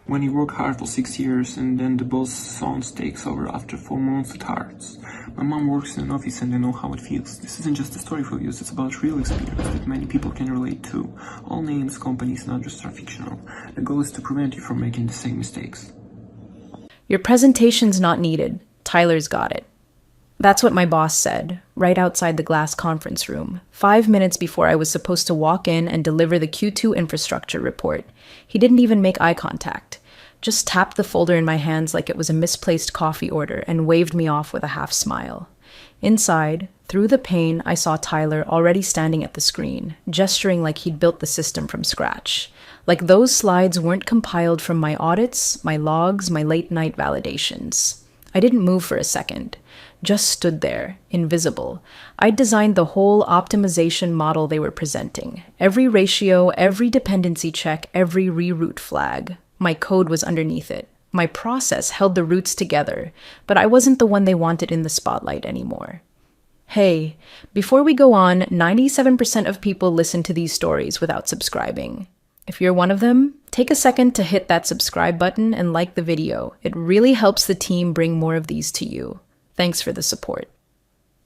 When you work hard for 6 years and then the boss sounds takes over after 4 months, it hurts. My mom works in an office and I know how it feels. This isn't just a story for views, it's about real experience that many people can relate to. All names, companies, and addresses are fictional. The goal is to prevent you from making the same mistakes. Your presentation's not needed. Tyler's got it. That's what my boss said, right outside the glass conference room, 5 minutes before I was supposed to walk in and deliver the Q2 infrastructure report. He didn't even make eye contact, just tapped the folder in my hands like it was a misplaced coffee order and waved me off with a half smile. Inside, through the pane, I saw Tyler already standing at the screen, gesturing like he'd built the system from scratch. Like those slides weren't compiled from my audits, my logs, my late-night validations. I didn't move for a second. Just stood there, invisible. I'd designed the whole optimization model they were presenting. Every ratio, every dependency check, every reroute flag. My code was underneath it. My process held the routes together, but I wasn't the one they wanted in the spotlight anymore. Hey, before we go on, 97% of people listen to these stories without subscribing. If you're one of them, take a second to hit that subscribe button and like the video. It really helps the team bring more of these to you. Thanks for the support.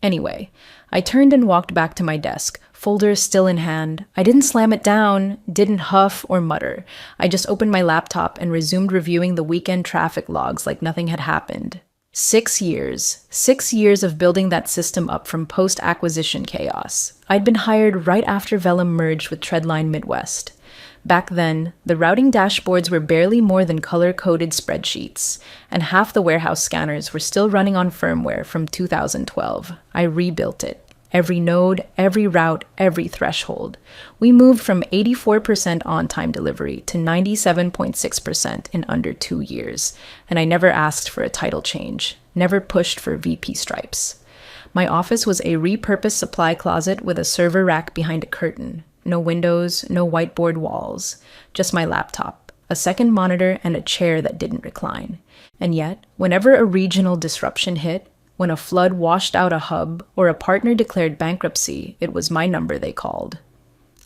Anyway, I turned and walked back to my desk, folder still in hand. I didn't slam it down, didn't huff or mutter. I just opened my laptop and resumed reviewing the weekend traffic logs like nothing had happened. 6 years. 6 years of building that system up from post-acquisition chaos. I'd been hired right after Vellum merged with Treadline Midwest. Back then, the routing dashboards were barely more than color-coded spreadsheets, and half the warehouse scanners were still running on firmware from 2012. I rebuilt it. Every node, every route, every threshold. We moved from 84% on-time delivery to 97.6% in under 2 years, and I never asked for a title change, never pushed for VP stripes. My office was a repurposed supply closet with a server rack behind a curtain. No windows, no whiteboard walls, just my laptop, a second monitor, and a chair that didn't recline. And yet, whenever a regional disruption hit, when a flood washed out a hub or a partner declared bankruptcy, it was my number they called.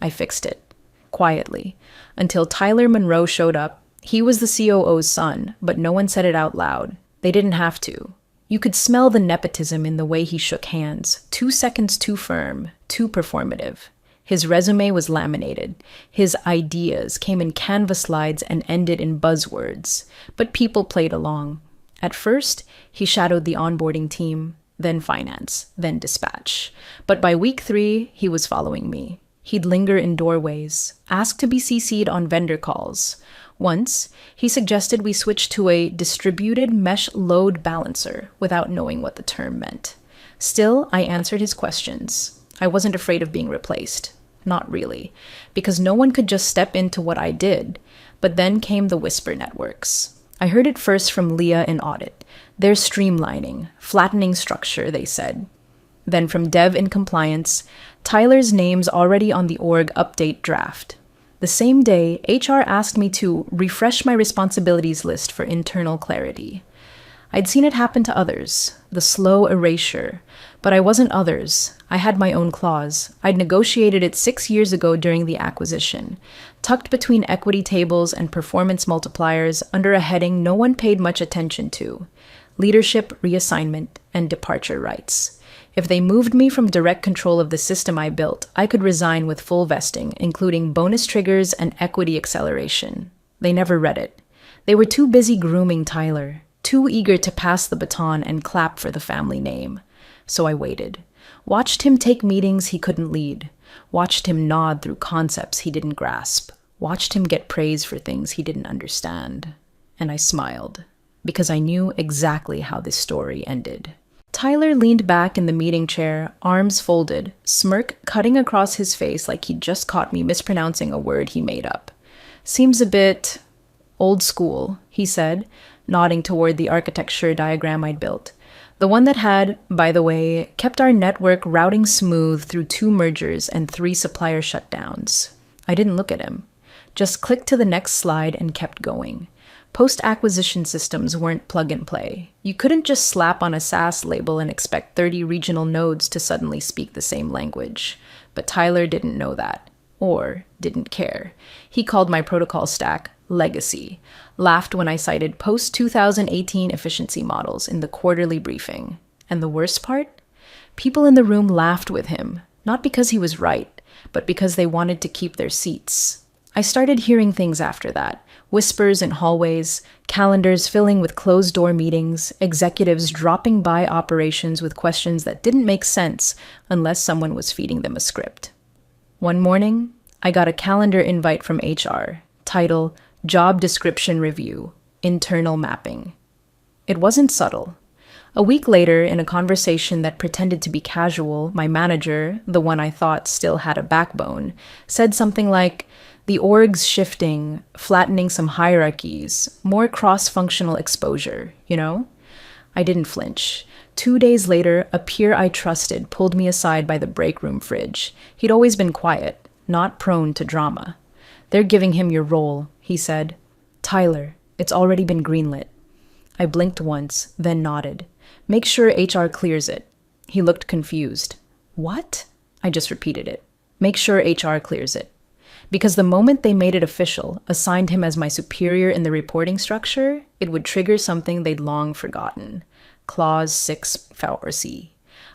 I fixed it, quietly, until Tyler Monroe showed up. He was the COO's son, but no one said it out loud. They didn't have to. You could smell the nepotism in the way he shook hands, 2 seconds too firm, too performative. His resume was laminated. His ideas came in Canva slides and ended in buzzwords. But people played along. At first, he shadowed the onboarding team, then finance, then dispatch. But by week 3, he was following me. He'd linger in doorways, ask to be CC'd on vendor calls. Once, he suggested we switch to a distributed mesh load balancer without knowing what the term meant. Still, I answered his questions. I wasn't afraid of being replaced. Not really, because no one could just step into what I did. But then came the whisper networks. I heard it first from Leah in audit. They're streamlining, flattening structure, they said. Then from dev in compliance, Tyler's name's already on the org update draft. The same day, HR asked me to refresh my responsibilities list for internal clarity. I'd seen it happen to others, the slow erasure, but I wasn't others. I had my own clause. I'd negotiated it 6 years ago during the acquisition, tucked between equity tables and performance multipliers under a heading no one paid much attention to: leadership, reassignment, and departure rights. If they moved me from direct control of the system I built, I could resign with full vesting, including bonus triggers and equity acceleration. They never read it. They were too busy grooming Tyler, too eager to pass the baton and clap for the family name. So I waited. Watched him take meetings he couldn't lead. Watched him nod through concepts he didn't grasp. Watched him get praise for things he didn't understand. And I smiled, because I knew exactly how this story ended. Tyler leaned back in the meeting chair, arms folded, smirk cutting across his face like he'd just caught me mispronouncing a word he made up. Seems a bit old school, he said, nodding toward the architecture diagram I'd built. The one that had, by the way, kept our network routing smooth through 2 mergers and 3 supplier shutdowns. I didn't look at him. Just clicked to the next slide and kept going. Post-acquisition systems weren't plug-and-play. You couldn't just slap on a SaaS label and expect 30 regional nodes to suddenly speak the same language. But Tyler didn't know that. Or didn't care. He called my protocol stack legacy, laughed when I cited post-2018 efficiency models in the quarterly briefing. And the worst part? People in the room laughed with him, not because he was right, but because they wanted to keep their seats. I started hearing things after that. Whispers in hallways, calendars filling with closed-door meetings, executives dropping by operations with questions that didn't make sense unless someone was feeding them a script. One morning, I got a calendar invite from HR, title Job Description Review, Internal Mapping. It wasn't subtle. A week later, in a conversation that pretended to be casual, my manager, the one I thought still had a backbone, said something like, "The org's shifting, flattening some hierarchies, more cross-functional exposure, you know?" I didn't flinch. 2 days later, a peer I trusted pulled me aside by the break room fridge. He'd always been quiet, not prone to drama. "They're giving him your role," he said. "Tyler, it's already been greenlit." I blinked once, then nodded. "Make sure HR clears it." He looked confused. "What?" I just repeated it. "Make sure HR clears it." Because the moment they made it official, assigned him as my superior in the reporting structure, it would trigger something they'd long forgotten. Clause 6(c).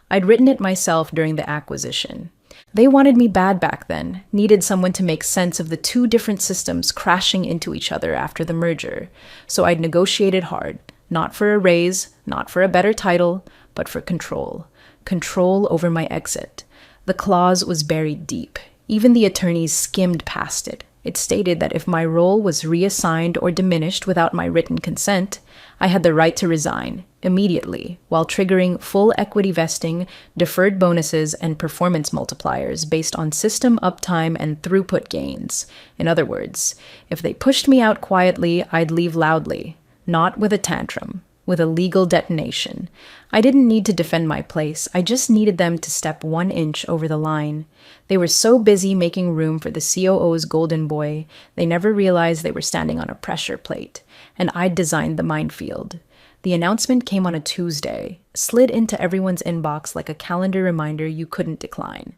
I'd written it myself during the acquisition. They wanted me bad back then, needed someone to make sense of the two different systems crashing into each other after the merger. So I'd negotiated hard, not for a raise, not for a better title, but for control. Control over my exit. The clause was buried deep. Even the attorneys skimmed past it. It stated that if my role was reassigned or diminished without my written consent, I had the right to resign immediately, while triggering full equity vesting, deferred bonuses, and performance multipliers based on system uptime and throughput gains. In other words, if they pushed me out quietly, I'd leave loudly, not with a tantrum, with a legal detonation. I didn't need to defend my place. I just needed them to step 1 inch over the line. They were so busy making room for the COO's golden boy, they never realized they were standing on a pressure plate. And I'd designed the minefield. The announcement came on a Tuesday, slid into everyone's inbox like a calendar reminder you couldn't decline.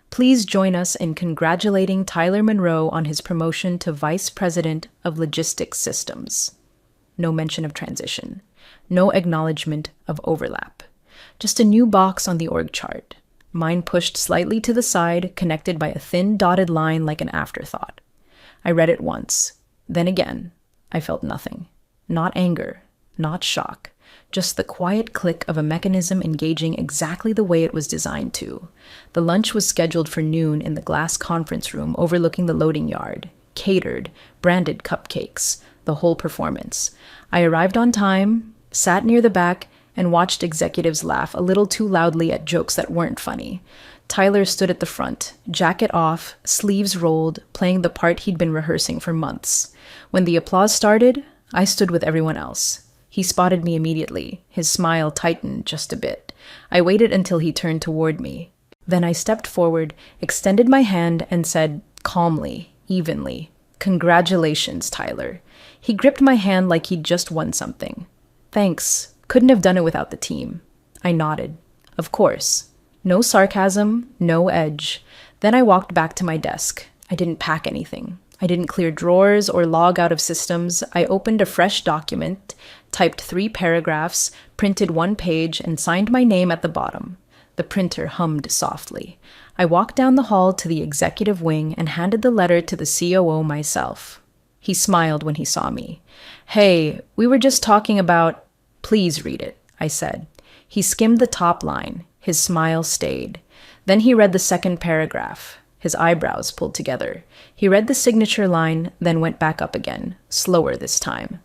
Please join us in congratulating Tyler Monroe on his promotion to Vice President of Logistics Systems. No mention of transition. No acknowledgement of overlap. Just a new box on the org chart. Mine pushed slightly to the side, connected by a thin dotted line like an afterthought. I read it once. Then again. I felt nothing. Not anger. Not shock. Just the quiet click of a mechanism engaging exactly the way it was designed to. The lunch was scheduled for noon in the glass conference room overlooking the loading yard. Catered, branded cupcakes. The whole performance. I arrived on time, sat near the back, and watched executives laugh a little too loudly at jokes that weren't funny. Tyler stood at the front, jacket off, sleeves rolled, playing the part he'd been rehearsing for months. When the applause started, I stood with everyone else. He spotted me immediately. His smile tightened just a bit. I waited until he turned toward me. Then I stepped forward, extended my hand, and said, calmly, evenly, "Congratulations, Tyler." He gripped my hand like he'd just won something. "Thanks. Couldn't have done it without the team." I nodded. Of course. No sarcasm, no edge. Then I walked back to my desk. I didn't pack anything. I didn't clear drawers or log out of systems. I opened a fresh document, typed 3 paragraphs, printed 1 page, and signed my name at the bottom. The printer hummed softly. I walked down the hall to the executive wing and handed the letter to the COO myself. He smiled when he saw me. "Hey, we were just talking about—" "Please read it," I said. He skimmed the top line. His smile stayed. Then he read the second paragraph. His eyebrows pulled together. He read the signature line, then went back up again, slower this time.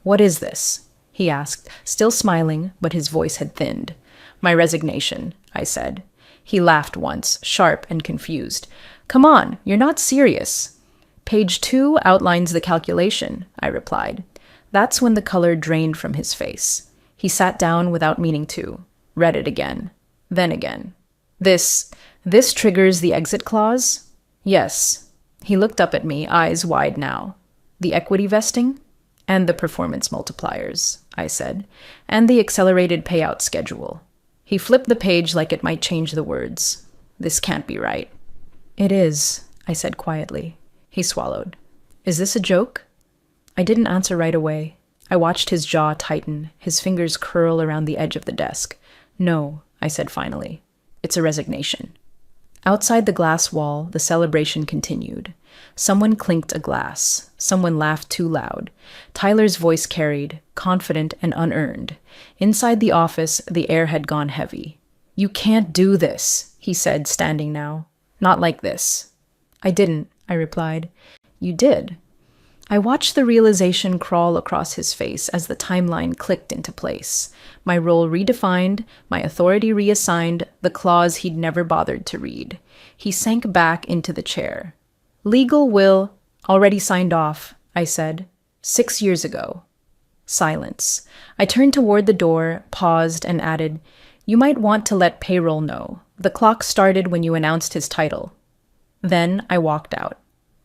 "What is this?" he asked, still smiling, but his voice had thinned. "My resignation," I said. He laughed once, sharp and confused. "Come on, you're not serious." "Page 2 outlines the calculation," I replied. That's when the color drained from his face. He sat down without meaning to, read it again, then again. This triggers the exit clause?" "Yes." He looked up at me, eyes wide now. "The equity vesting?" "And the performance multipliers," I said, "and the accelerated payout schedule." He flipped the page like it might change the words. "This can't be right." "It is," I said quietly. He swallowed. "Is this a joke?" I didn't answer right away. I watched his jaw tighten, his fingers curl around the edge of the desk. No, I said finally. It's a resignation. Outside the glass wall, the celebration continued. Someone clinked a glass. Someone laughed too loud. Tyler's voice carried, confident and unearned. Inside the office, the air had gone heavy. "You can't do this," he said, standing now. "Not like this." "I didn't," I replied. "You did." I watched the realization crawl across his face as the timeline clicked into place. My role redefined, my authority reassigned, the clause he'd never bothered to read. He sank back into the chair. "Legal will already signed off," I said. 6 years ago. Silence. I turned toward the door, paused, and added, "You might want to let payroll know. The clock started when you announced his title." Then I walked out.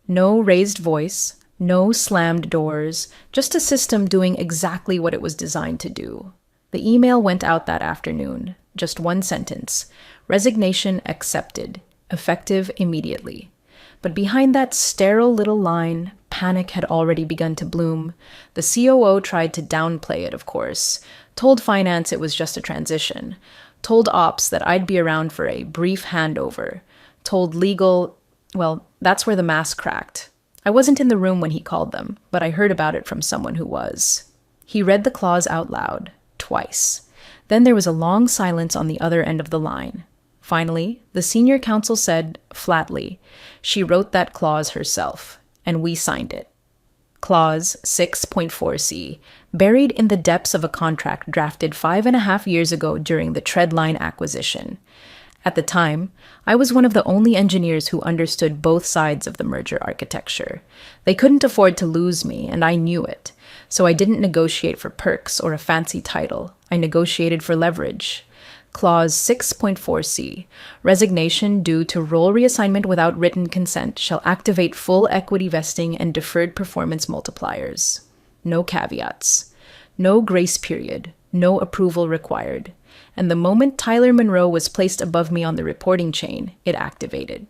No raised voice, no slammed doors, just a system doing exactly what it was designed to do. The email went out that afternoon. Just one sentence. Resignation accepted. Effective immediately. But behind that sterile little line, panic had already begun to bloom. The COO tried to downplay it, of course. Told finance it was just a transition. Told ops that I'd be around for a brief handover. Told legal, well, that's where the mask cracked. I wasn't in the room when he called them, but I heard about it from someone who was. He read the clause out loud, twice. Then there was a long silence on the other end of the line. Finally, the senior counsel said, flatly, she wrote that clause herself, and we signed it. Clause 6.4c, buried in the depths of a contract drafted 5.5 years ago during the Treadline acquisition. At the time, I was one of the only engineers who understood both sides of the merger architecture. They couldn't afford to lose me, and I knew it. So I didn't negotiate for perks or a fancy title. I negotiated for leverage. Clause 6.4c, resignation due to role reassignment without written consent shall activate full equity vesting and deferred performance multipliers. No caveats. No grace period. No approval required. And the moment Tyler Monroe was placed above me on the reporting chain, it activated.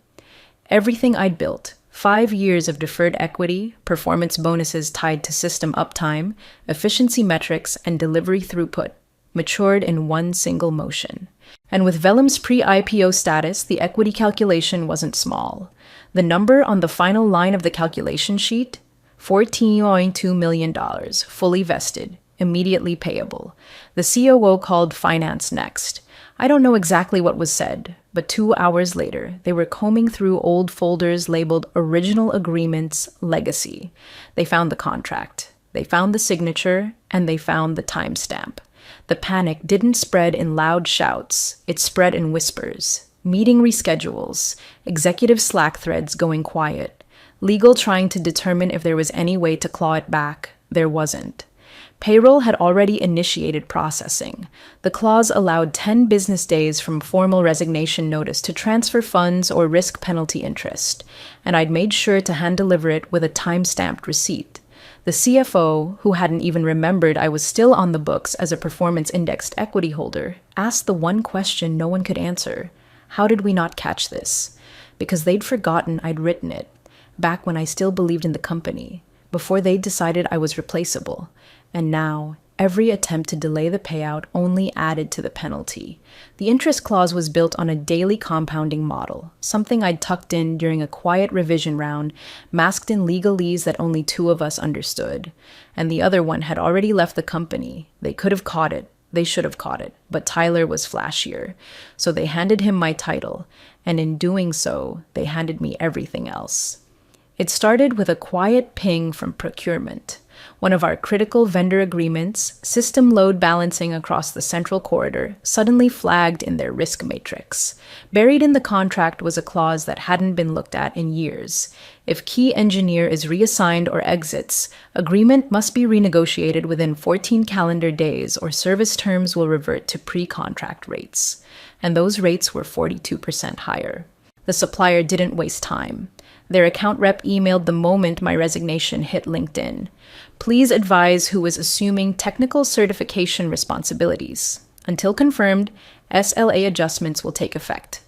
Everything I'd built, 5 years of deferred equity, performance bonuses tied to system uptime, efficiency metrics, and delivery throughput, matured in one single motion. And with Vellum's pre-IPO status, the equity calculation wasn't small. The number on the final line of the calculation sheet? $14.2 million, fully vested, immediately payable. The COO called finance next. I don't know exactly what was said, but 2 hours later, they were combing through old folders labeled Original Agreements Legacy. They found the contract, they found the signature, and they found the timestamp. The panic didn't spread in loud shouts, it spread in whispers. Meeting reschedules, executive Slack threads going quiet, legal trying to determine if there was any way to claw it back. There wasn't. Payroll had already initiated processing. The clause allowed 10 business days from formal resignation notice to transfer funds or risk penalty interest, and I'd made sure to hand-deliver it with a time-stamped receipt. The CFO, who hadn't even remembered I was still on the books as a performance-indexed equity holder, asked the one question no one could answer. How did we not catch this? Because they'd forgotten I'd written it, back when I still believed in the company, before they decided I was replaceable. And now, every attempt to delay the payout only added to the penalty. The interest clause was built on a daily compounding model, something I'd tucked in during a quiet revision round, masked in legalese that only 2 of us understood. And the other one had already left the company. They could have caught it. They should have caught it. But Tyler was flashier. So they handed him my title. And in doing so, they handed me everything else. It started with a quiet ping from procurement. One of our critical vendor agreements, system load balancing across the central corridor, suddenly flagged in their risk matrix. Buried in the contract was a clause that hadn't been looked at in years. If key engineer is reassigned or exits, agreement must be renegotiated within 14 calendar days or service terms will revert to pre-contract rates. And those rates were 42% higher. The supplier didn't waste time. Their account rep emailed the moment my resignation hit LinkedIn. Please advise who is assuming technical certification responsibilities. Until confirmed, SLA adjustments will take effect.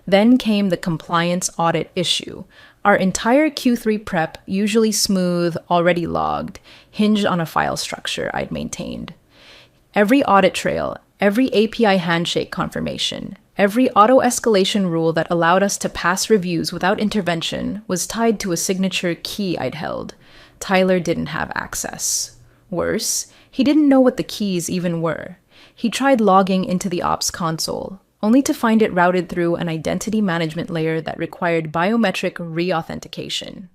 Then came the compliance audit issue. Our entire Q3 prep, usually smooth, already logged, hinged on a file structure I'd maintained. Every audit trail, every API handshake confirmation, every auto-escalation rule that allowed us to pass reviews without intervention was tied to a signature key I'd held. Tyler didn't have access. Worse, he didn't know what the keys even were. He tried logging into the ops console, only to find it routed through an identity management layer that required biometric re-authentication.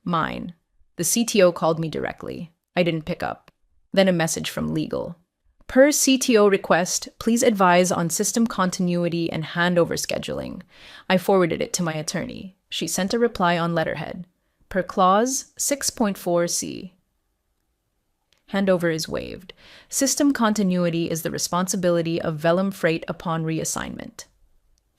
Mine. The CTO called me directly. I didn't pick up. Then a message from legal. Per CTO request, please advise on system continuity and handover scheduling. I forwarded it to my attorney. She sent a reply on letterhead. Per clause 6.4c. Handover is waived. System continuity is the responsibility of Vellum Freight upon reassignment.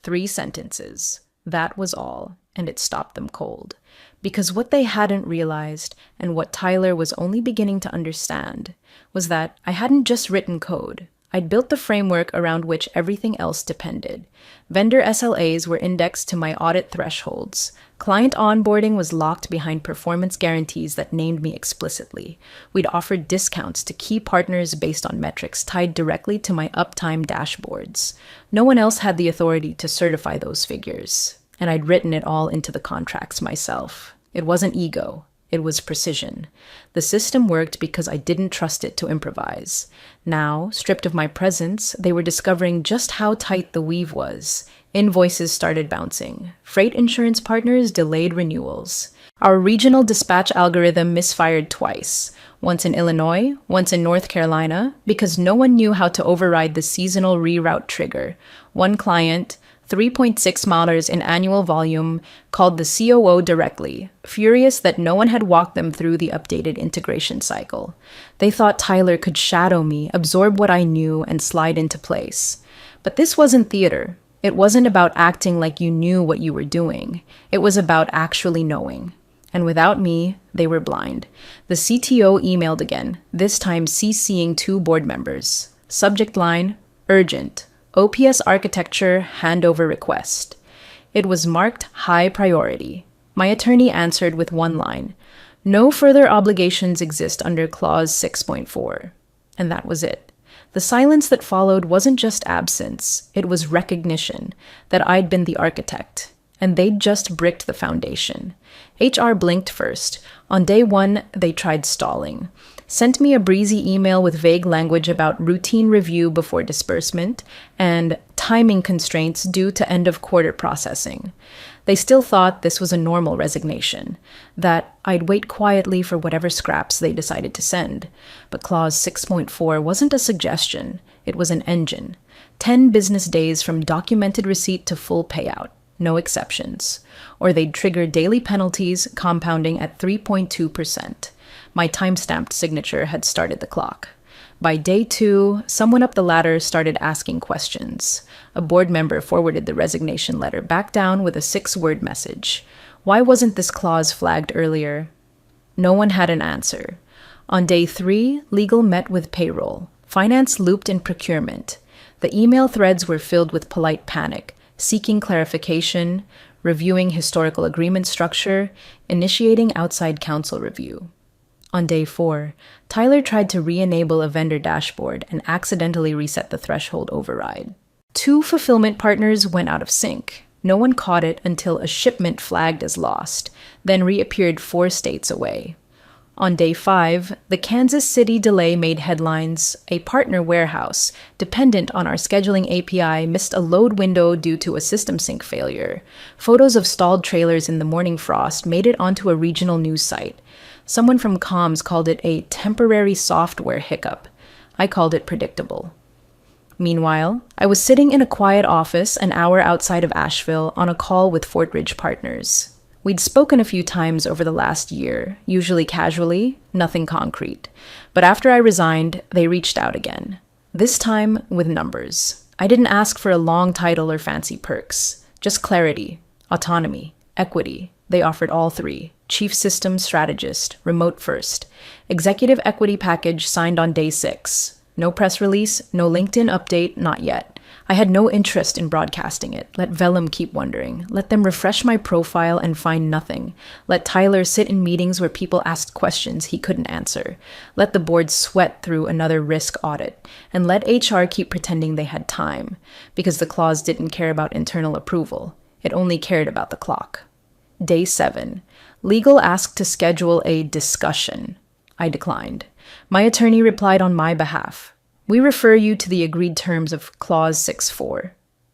3 sentences. That was all, and it stopped them cold. Because what they hadn't realized, and what Tyler was only beginning to understand, was that I hadn't just written code. I'd built the framework around which everything else depended. Vendor SLAs were indexed to my audit thresholds. Client onboarding was locked behind performance guarantees that named me explicitly. We'd offered discounts to key partners based on metrics tied directly to my uptime dashboards. No one else had the authority to certify those figures, and I'd written it all into the contracts myself. It wasn't ego. It was precision. The system worked because I didn't trust it to improvise. Now, stripped of my presence, they were discovering just how tight the weave was. Invoices started bouncing. Freight insurance partners delayed renewals. Our regional dispatch algorithm misfired twice, once in Illinois, once in North Carolina, because no one knew how to override the seasonal reroute trigger. One client, $3.6 in annual volume, called the COO directly, furious that no one had walked them through the updated integration cycle. They thought Tyler could shadow me, absorb what I knew, and slide into place. But this wasn't theater. It wasn't about acting like you knew what you were doing. It was about actually knowing. And without me, they were blind. The CTO emailed again, this time CCing 2 board members. Subject line, urgent. OPS architecture handover request. It was marked high priority. My attorney answered with one line. No further obligations exist under clause 6.4. And that was it. The silence that followed wasn't just absence, it was recognition that I'd been the architect, and they'd just bricked the foundation. HR blinked first. On day 1, they tried stalling. Sent me a breezy email with vague language about routine review before disbursement and timing constraints due to end-of-quarter processing. They still thought this was a normal resignation, that I'd wait quietly for whatever scraps they decided to send. But clause 6.4 wasn't a suggestion, it was an engine. 10 business days from documented receipt to full payout, no exceptions. Or they'd trigger daily penalties compounding at 3.2%. My time-stamped signature had started the clock. By day 2, someone up the ladder started asking questions. A board member forwarded the resignation letter back down with a 6-word message. Why wasn't this clause flagged earlier? No one had an answer. On day 3, legal met with payroll. Finance looped in procurement. The email threads were filled with polite panic, seeking clarification, reviewing historical agreement structure, initiating outside counsel review. On day 4, Tyler tried to re-enable a vendor dashboard and accidentally reset the threshold override. 2 fulfillment partners went out of sync. No one caught it until a shipment flagged as lost, then reappeared 4 states away. On day 5, the Kansas City delay made headlines. A partner warehouse, dependent on our scheduling API, missed a load window due to a system sync failure. Photos of stalled trailers in the morning frost made it onto a regional news site. Someone from comms called it a temporary software hiccup. I called it predictable. Meanwhile, I was sitting in a quiet office an hour outside of Asheville on a call with Fort Ridge partners. We'd spoken a few times over the last year, usually casually, nothing concrete. But after I resigned, they reached out again. This time with numbers. I didn't ask for a long title or fancy perks, just clarity, autonomy, equity. They offered all 3. Chief Systems Strategist, remote first. Executive equity package signed on day 6. No press release, no LinkedIn update, not yet. I had no interest in broadcasting it. Let Vellum keep wondering. Let them refresh my profile and find nothing. Let Tyler sit in meetings where people asked questions he couldn't answer. Let the board sweat through another risk audit. And let HR keep pretending they had time, because the clause didn't care about internal approval. It only cared about the clock. Day 7. Legal asked to schedule a discussion. I declined. My attorney replied on my behalf. We refer you to the agreed terms of Clause 6.4.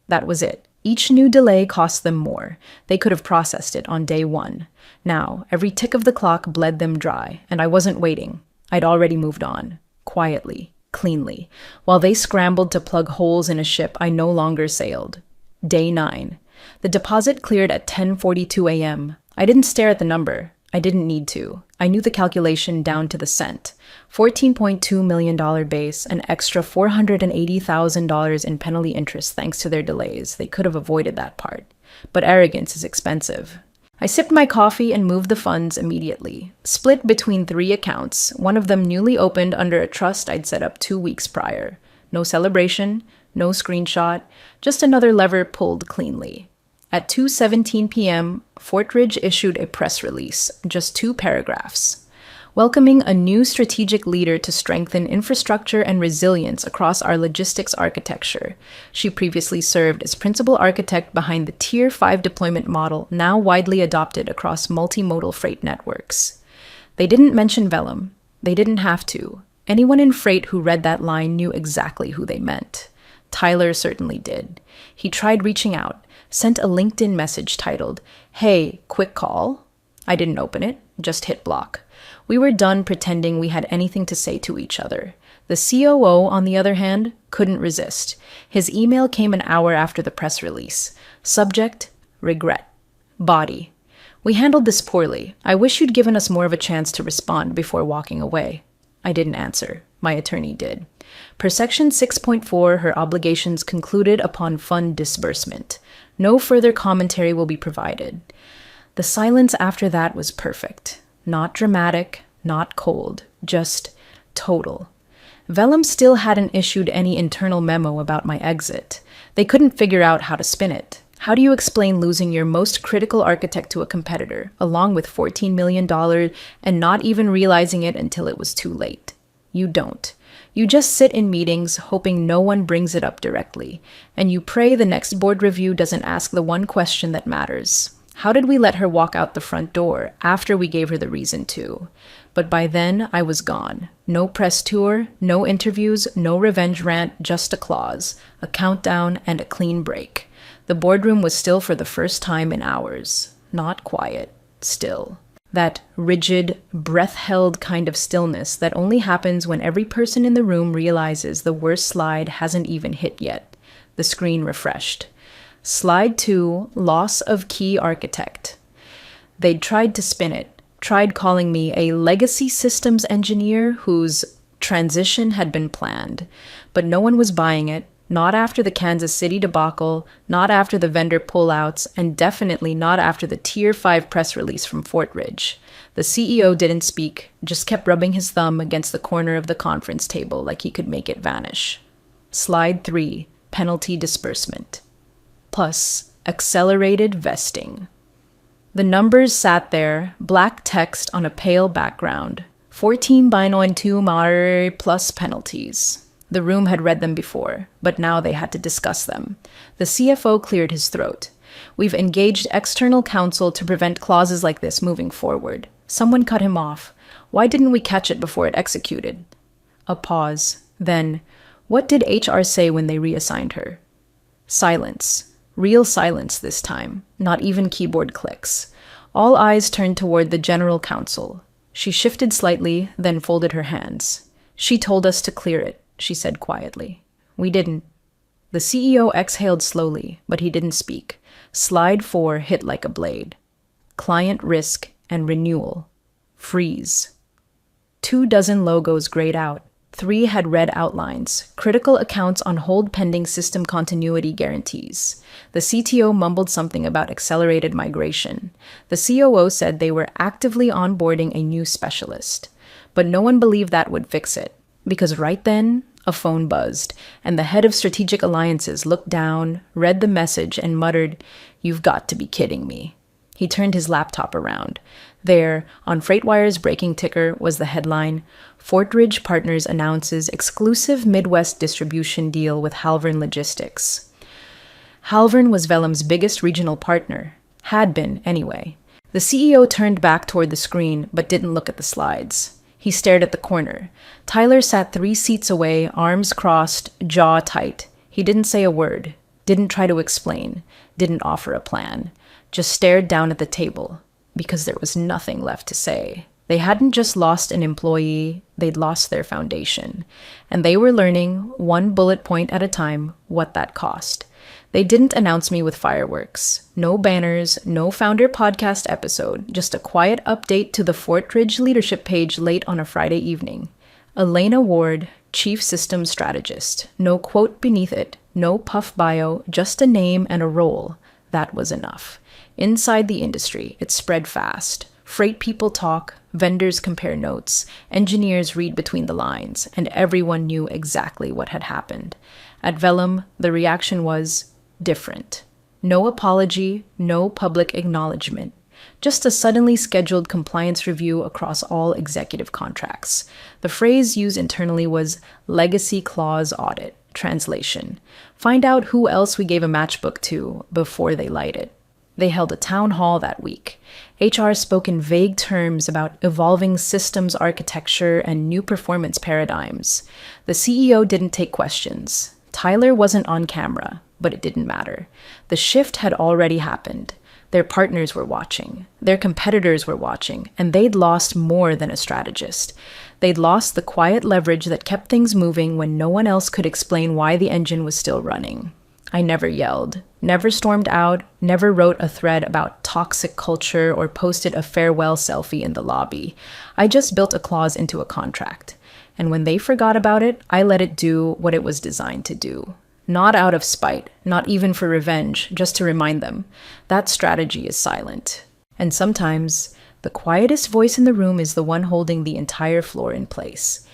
That was it. Each new delay cost them more. They could have processed it on day 1. Now, every tick of the clock bled them dry, and I wasn't waiting. I'd already moved on. Quietly. Cleanly. While they scrambled to plug holes in a ship I no longer sailed. Day 9. The deposit cleared at 10:42 a.m. I didn't stare at the number. I didn't need to. I knew the calculation down to the cent. $14.2 million base, an extra $480,000 in penalty interest thanks to their delays. They could have avoided that part. But arrogance is expensive. I sipped my coffee and moved the funds immediately. Split between 3 accounts, one of them newly opened under a trust I'd set up 2 weeks prior. No celebration, no screenshot, just another lever pulled cleanly. At 2:17 p.m., Fortridge issued a press release, just 2 paragraphs, welcoming a new strategic leader to strengthen infrastructure and resilience across our logistics architecture. She previously served as principal architect behind the Tier 5 deployment model now widely adopted across multimodal freight networks. They didn't mention Vellum. They didn't have to. Anyone in freight who read that line knew exactly who they meant. Tyler certainly did. He tried reaching out, sent a LinkedIn message titled, "Hey, quick call." I didn't open it, just hit block. We were done pretending we had anything to say to each other. The COO, on the other hand, couldn't resist. His email came an hour after the press release. Subject, regret. Body. We handled this poorly. I wish you'd given us more of a chance to respond before walking away. I didn't answer. My attorney did. Per Section 6.4, her obligations concluded upon fund disbursement. No further commentary will be provided. The silence after that was perfect. Not dramatic, not cold, just total. Vellum still hadn't issued any internal memo about my exit. They couldn't figure out how to spin it. How do you explain losing your most critical architect to a competitor, along with $14 million, and not even realizing it until it was too late? You don't. You just sit in meetings, hoping no one brings it up directly, and you pray the next board review doesn't ask the one question that matters. How did we let her walk out the front door after we gave her the reason to? But by then, I was gone. No press tour, no interviews, no revenge rant, just a clause, a countdown, and a clean break. The boardroom was still for the first time in hours. Not quiet. Still. That rigid, breath-held kind of stillness that only happens when every person in the room realizes the worst slide hasn't even hit yet. The screen refreshed. Slide 2, loss of key architect. They'd tried to spin it, tried calling me a legacy systems engineer whose transition had been planned, but no one was buying it. Not after the Kansas City debacle, not after the vendor pullouts, and definitely not after the Tier 5 press release from Fortridge. The CEO didn't speak, just kept rubbing his thumb against the corner of the conference table like he could make it vanish. Slide 3, penalty disbursement. Plus, accelerated vesting. The numbers sat there, black text on a pale background. 14.92 Mar plus penalties. The room had read them before, but now they had to discuss them. The CFO cleared his throat. We've engaged external counsel to prevent clauses like this moving forward. Someone cut him off. Why didn't we catch it before it executed? A pause. Then, what did HR say when they reassigned her? Silence. Real silence this time. Not even keyboard clicks. All eyes turned toward the general counsel. She shifted slightly, then folded her hands. She told us to clear it, she said quietly. We didn't. The CEO exhaled slowly, but he didn't speak. Slide 4 hit like a blade. Client risk and renewal. Freeze. 24 logos grayed out. 3 had red outlines. Critical accounts on hold pending system continuity guarantees. The CTO mumbled something about accelerated migration. The COO said they were actively onboarding a new specialist. But no one believed that would fix it. Because right then, A phone buzzed, and the head of strategic alliances looked down, read the message, and muttered, "You've got to be kidding me." He turned his laptop around. There, on FreightWire's breaking ticker, was the headline, "Fortridge Partners announces exclusive Midwest distribution deal with Halvern Logistics." Halvern was Vellum's biggest regional partner. Had been, anyway. The CEO turned back toward the screen, but didn't look at the slides. He stared at the corner. Tyler sat 3 seats away, arms crossed, jaw tight. He didn't say a word, didn't try to explain, didn't offer a plan. Just stared down at the table, because there was nothing left to say. They hadn't just lost an employee, they'd lost their foundation. And they were learning, one bullet point at a time, what that cost. They didn't announce me with fireworks. No banners, no founder podcast episode, just a quiet update to the Fortridge leadership page late on a Friday evening. Elena Ward, Chief Systems Strategist. No quote beneath it, no puff bio, just a name and a role. That was enough. Inside the industry, it spread fast. Freight people talk, vendors compare notes, engineers read between the lines, and everyone knew exactly what had happened. At Vellum, the reaction was different. No apology, no public acknowledgement. Just a suddenly scheduled compliance review across all executive contracts. The phrase used internally was legacy clause audit. Translation: find out who else we gave a matchbook to before they light it. They held a town hall that week. HR spoke in vague terms about evolving systems architecture and new performance paradigms. The CEO didn't take questions. Tyler wasn't on camera, but it didn't matter. The shift had already happened. Their partners were watching. Their competitors were watching, and they'd lost more than a strategist. They'd lost the quiet leverage that kept things moving when no one else could explain why the engine was still running. I never yelled, never stormed out, never wrote a thread about toxic culture or posted a farewell selfie in the lobby. I just built a clause into a contract. And when they forgot about it, I let it do what it was designed to do. Not out of spite, not even for revenge, just to remind them. That strategy is silent. And sometimes, the quietest voice in the room is the one holding the entire floor in place.